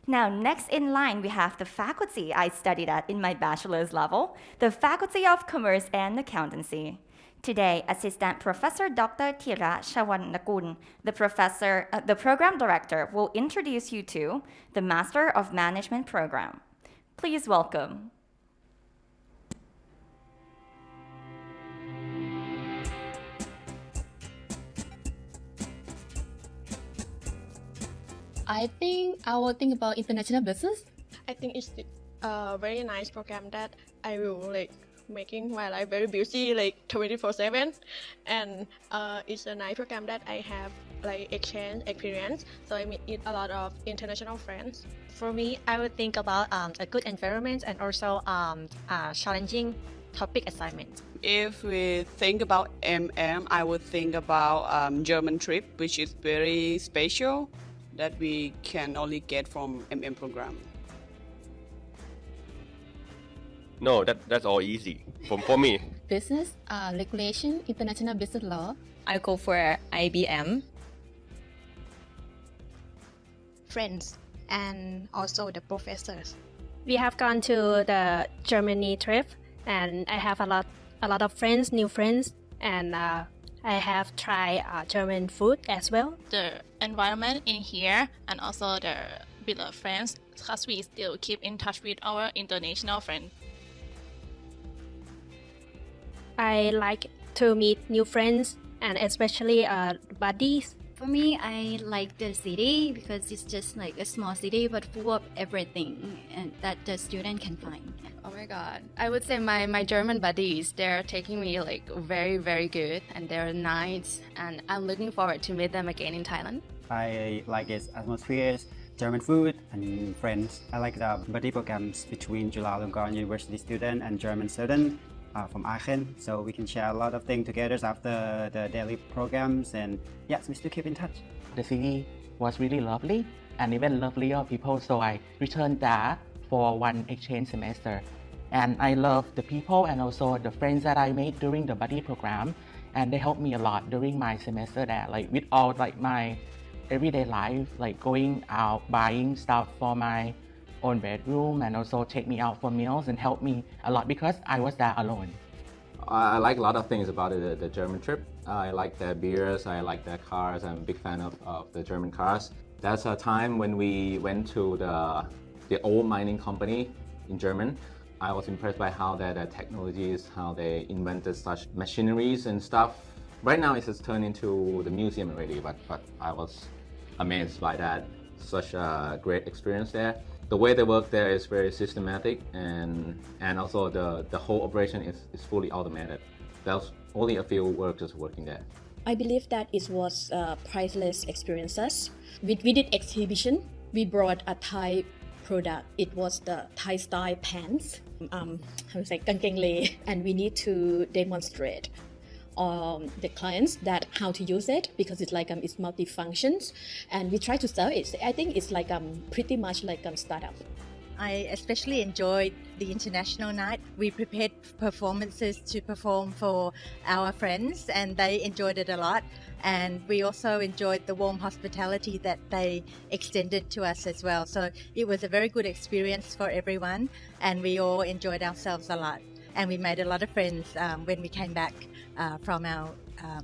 Now, next in line, we have the faculty I studied at in my bachelor's level, the Faculty of Commerce and Accountancy. Today, Assistant Professor Dr. Thira Chawanakul, the program director, will introduce you to the Master of Management program. Please welcome. I think I will think about international business. I think it's a very nice program that I will making my life very busy 24/7, and it's a nice program that I have exchange experience, so I meet a lot of international friends. For me, I would think about a good environment and also challenging topic assignment. If we think about I would think about German trip, which is very special that we can only get from program. No, that's all easy for me. Business, regulation, international business law. I go for IBM. Friends and also the professors. We have gone to the Germany trip, and I have a lot of friends, new friends, and I have tried German food as well. The environment in here and also the beloved friends, because we still keep in touch with our international friends. I like to meet new friends and especially buddies. For me, I like the city because it's just like a small city but full of everything and that the student can find. Oh my god. I would say my German buddies, they're taking me very, very good and they're nice and I'm looking forward to meet them again in Thailand. I like its atmosphere, German food and friends. I like the buddy programs between Chulalongkorn University student and German student from Aachen, so we can share a lot of things together after the daily programs, and yes, we still keep in touch. The city was really lovely and even lovelier people, so I returned there for one exchange semester. And I love the people and also the friends that I made during the buddy program, and they helped me a lot during my semester there, with all my everyday life, going out, buying stuff for my own bedroom, and also take me out for meals and help me a lot because I was there alone. I like a lot of things about the German trip. I like their beers, I like their cars. I'm a big fan of the German cars. That's a time when we went to the old mining company in Germany. I was impressed by how their technologies, how they invented such machineries and stuff. Right now it's just turned into the museum already, but I was amazed by that. Such a great experience there. The way they work there is very systematic, and also the whole operation is fully automated. There's only a few workers working there. I believe that it was priceless experiences. We did exhibition. We brought a Thai product. It was the Thai style pants. Kangkeng le, and we need to demonstrate the clients that how to use it because it's it's multifunctions, and we try to sell it. I think it's pretty much like a startup. I especially enjoyed the international night. We prepared performances to perform for our friends and they enjoyed it a lot. And we also enjoyed the warm hospitality that they extended to us as well. So it was a very good experience for everyone and we all enjoyed ourselves a lot. And we made a lot of friends when we came back from our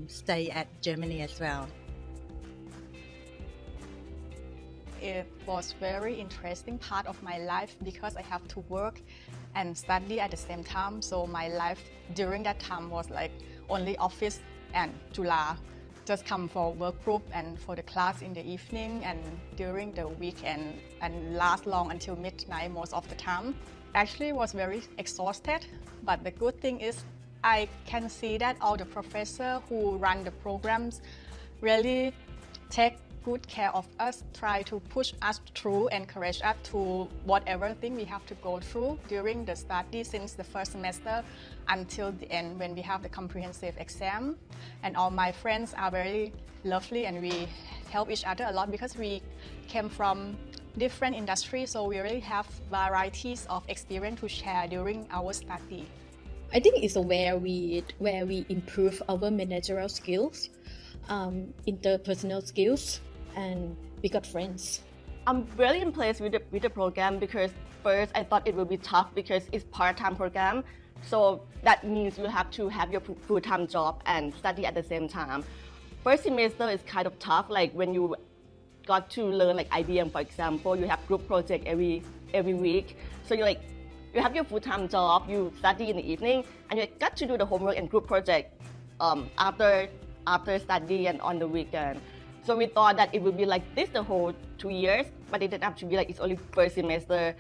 stay at Germany as well. It was very interesting part of my life because I have to work and study at the same time. So my life during that time was only office and Chula. Just come for work group and for the class in the evening and during the weekend and last long until midnight most of the time. Actually was very exhausted, but the good thing is I can see that all the professors who run the programs really take good care of us, try to push us through, encourage us to whatever thing we have to go through during the study since the first semester until the end when we have the comprehensive exam. And all my friends are very lovely and we help each other a lot because we came from different industries, so we really have varieties of experience to share during our study. I think it's where we improve our managerial skills, interpersonal skills, and we got friends. I'm very impressed with the program because first I thought it would be tough because it's part-time program. So that means you have to have your full-time job and study at the same time. First semester is kind of tough, like when you got to learn like IBM, for example, you have group project every week. So you have your full-time job, you study in the evening, and you got to do the homework and group project after study and on the weekend. So we thought that it would be like this the whole 2 years, but it didn't have to be like it's only first semester.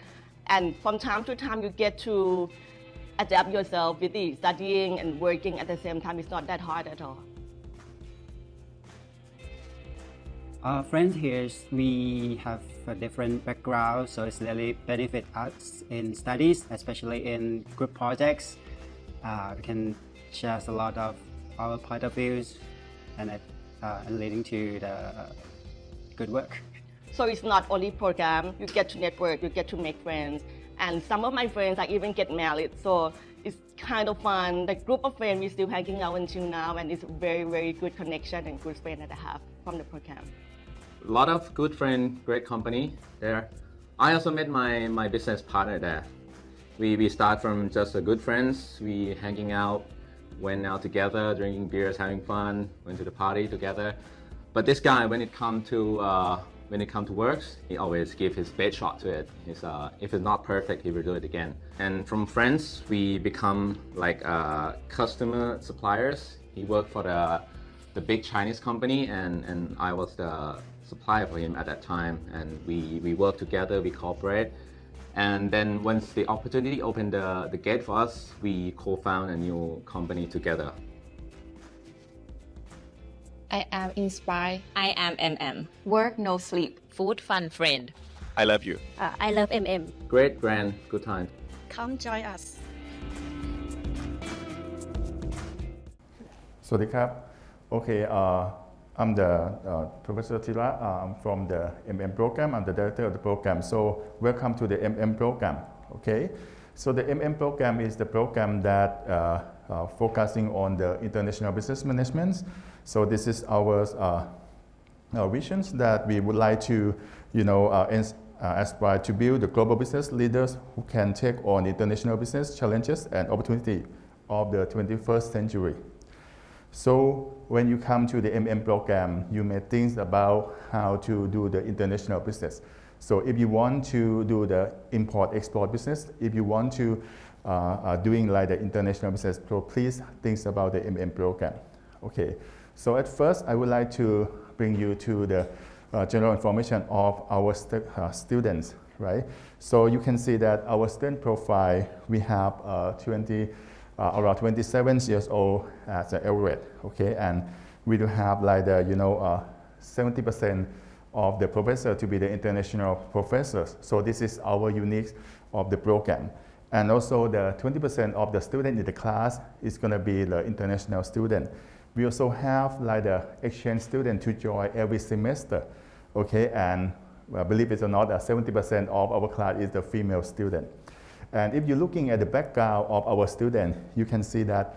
And from time to time, you get to adapt yourself with the studying and working at the same time. It's not that hard at all. Our friends here, we have a different background, so it's really benefit us in studies, especially in group projects. We can share a lot of our point of views and leading to the good work. So it's not only program, you get to network, you get to make friends. And some of my friends I even get married, so it's kind of fun. The group of friends we're still hanging out until now, and it's very, very good connection and good friend that I have from the program. A lot of good friend, great company there. I also met my business partner there. We start from just a good friends. We hanging out, went out together, drinking beers, having fun, went to the party together. But this guy, when it come to works, he always give his best shot to it. If it's not perfect, he will do it again. And from friends, we become like customer suppliers. He worked for the big Chinese company, and I was the supplier for him at that time. And we work together, we cooperate. And then once the opportunity opened the gate for us, we co-found a new company together. I am inspired. I am MM. Work no sleep. Food fun friend. I love you. I love MM. Great, grand, good time. Come join us. สวัสดีครับ Okay, I'm the Professor Tira. I'm from the MM program. I'm the director of the program. So welcome to the MM program. Okay, so the MM program is the program that focusing on the international business management. So this is our visions that we would like to, aspire to build the global business leaders who can take on international business challenges and opportunity of the 21st century. So when you come to the MM program, you may think about how to do the international business. So if you want to do the import-export business, if you want to doing like the international business, so please think about the MM program. Okay. So at first, I would like to bring you to the general information of our students, right? So you can see that our student profile, we have around 27 years old as an average, okay? And we do have like the, 70% of the professor to be the international professors. So this is our unique of the program. And also the 20% of the student in the class is gonna be the international student. We also have like the exchange student to join every semester, okay? And believe it or not, 70% of our class is the female student. And if you're looking at the background of our student, you can see that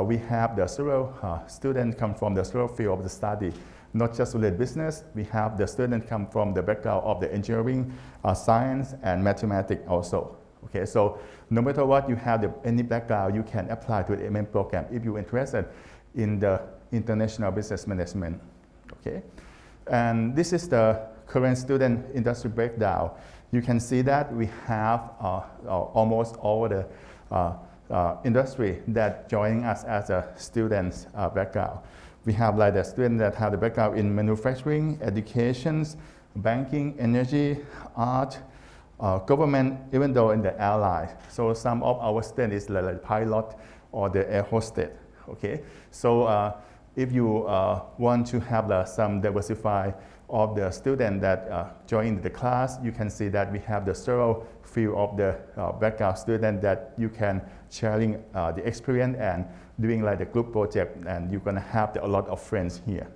we have the several students come from the several field of the study, not just related business. We have the students come from the background of the engineering, science, and mathematics also. Okay, so no matter what you have any background, you can apply to the MM program if you're interested in the international business management. Okay, and this is the current student industry breakdown. You can see that we have almost all the industry that joining us as a student's background. We have like the students that have the background in manufacturing, education, banking, energy, art, government, even though in the airline. So some of our students is like pilot or the air hostess. Okay, so if you want to have some diversify of the student that join the class, you can see that we have the several field of the background student that you can sharing the experience and doing like the group project, and you're gonna have a lot of friends here.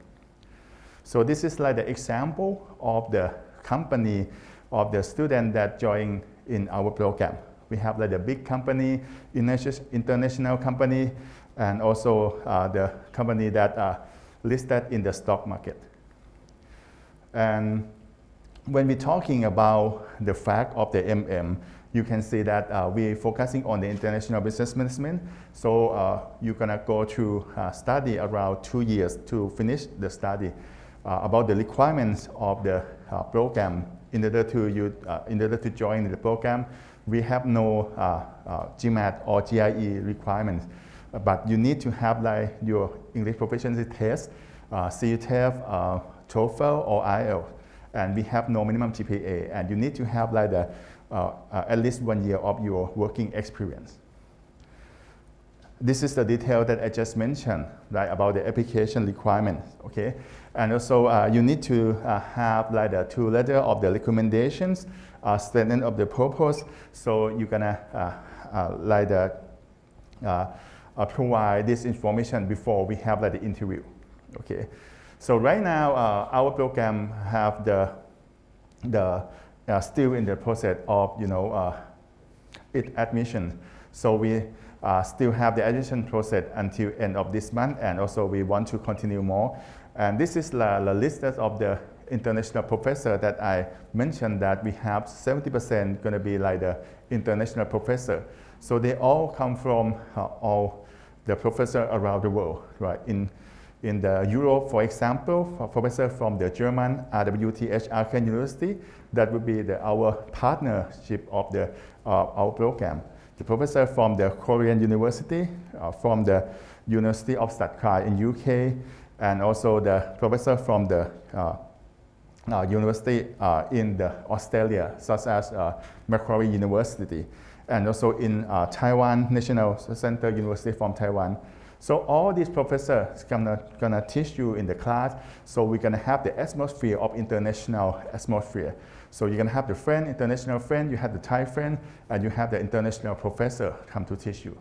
So this is like the example of the company of the student that join in our program. We have like the big company, international company, and also the company that are listed in the stock market. And when we're talking about the fact of the you can see that we're focusing on the international business management. So you're gonna go through study around 2 years to finish the study about the requirements of the program. In order to join the program, we have no GMAT or GIE requirements, but you need to have like your English proficiency test, CUTF, TOEFL or IELTS, and we have no minimum GPA, and you need to have like the at least 1 year of your working experience. This is the detail that I just mentioned, right, about the application requirements, okay? And also you need to have like the 2 letters of the recommendations, statement of the purpose, so you're gonna like the provide this information before we have like the interview, okay? So right now our program have still in the process of its admission. So we still have the admission process until end of this month, and also we want to continue more. And this is the list of the international professor that I mentioned, that we have 70% going to be like the international professor. So they all come from all the professors around the world, right? In the Europe, for example, a professor from the German RWTH Aachen University, that would be our partnership of our program. The professor from the Korean University, from the University of Strathclyde in UK, and also the professor from the university in Australia, such as Macquarie University, and also in Taiwan, National Center University from Taiwan. So all these professors gonna teach you in the class, so we're gonna have the atmosphere of international atmosphere. So you're gonna have the friend, international friend, you have the Thai friend, and you have the international professor come to teach you,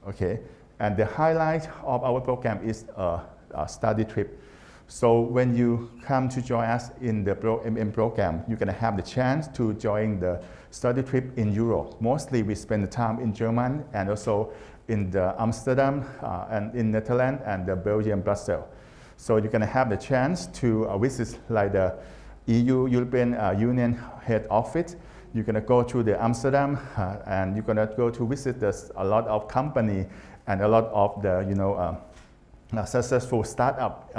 okay? And the highlight of our program is a study trip. So when you come to join us in the program, you're gonna have the chance to join the study trip in Europe. Mostly we spend the time in Germany and also in Amsterdam and in Netherlands and the Belgium, Brussels. So you're gonna have the chance to visit like the EU, European Union head office. You're gonna go to the Amsterdam and you're gonna go to visit a lot of company and a lot of the successful startup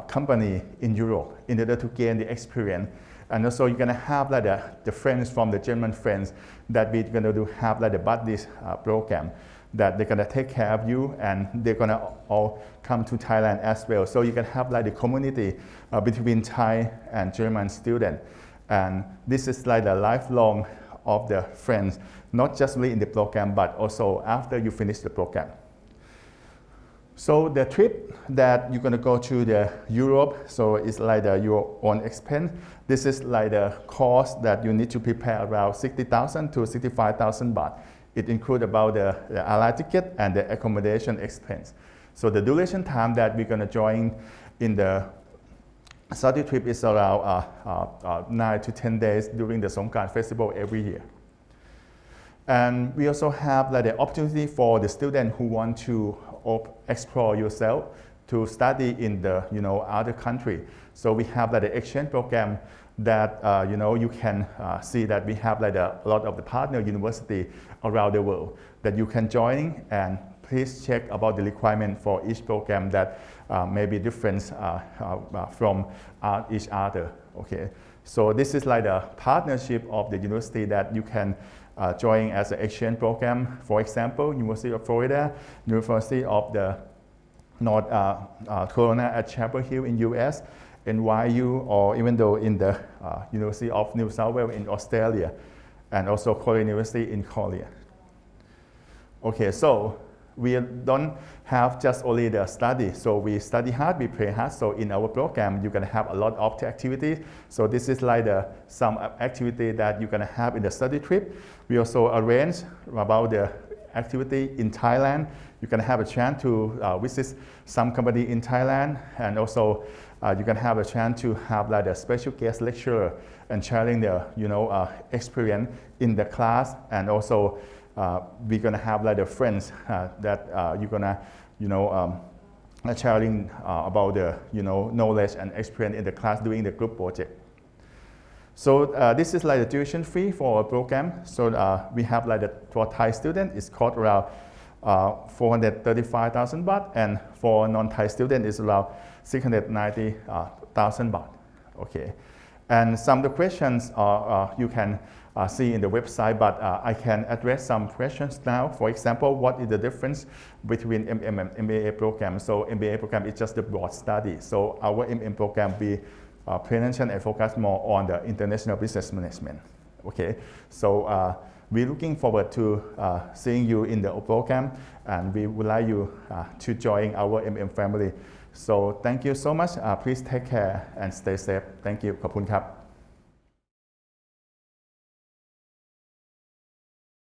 company in Europe in order to gain the experience. And also you're gonna have like the friends from the German friends that we're gonna have like the buddies program, that they're gonna take care of you, and they're gonna all come to Thailand as well. So you can have like the community between Thai and German students. And this is like the lifelong of the friends, not just really in the program, but also after you finish the program. So the trip that you're gonna go to the Europe, so it's like your own expense. This is like the cost that you need to prepare around 60,000 to 65,000 baht. It includes about the airline ticket and the accommodation expense. So the duration time that we're gonna join in the study trip is around 9 to 10 days during the Songkran festival every year. And we also have like the opportunity for the student who want to explore yourself to study in the other country. So we have like the exchange program that you can see that we have like a lot of the partner university around the world that you can join, and please check about the requirement for each program that may be different from each other. Okay, so this is like the partnership of the university that you can join as an exchange program. For example, University of Florida, University of the North Carolina at Chapel Hill in US, NYU, or even though in the University of New South Wales in Australia, and also Korean University in Korea. Okay, so we don't have just only the study. So we study hard, we play hard. So in our program, you're gonna have a lot of activities. So this is like some activity that you're gonna have in the study trip. We also arrange about the activity in Thailand. You can have a chance to visit some company in Thailand, and also you can have a chance to have like a special guest lecturer and sharing the experience in the class, and also we're gonna have like the friends that you're gonna sharing about the knowledge and experience in the class doing the group project. So this is like the tuition fee for our program. So we have like for Thai student, it's cost around 435,000 baht, and for non-Thai student, it's around 690,000 baht. Okay, and some of the questions you can see in the website, but I can address some questions now. For example, what is the difference between MM and MBA program? So MBA program is just the broad study. So our MM program, we pay attention and focus more on the international business management. Okay, so we're looking forward to seeing you in the program, and we would like you to join our MM family. So thank you so much. Please take care and stay safe. Thank you. ขอบคุณครับ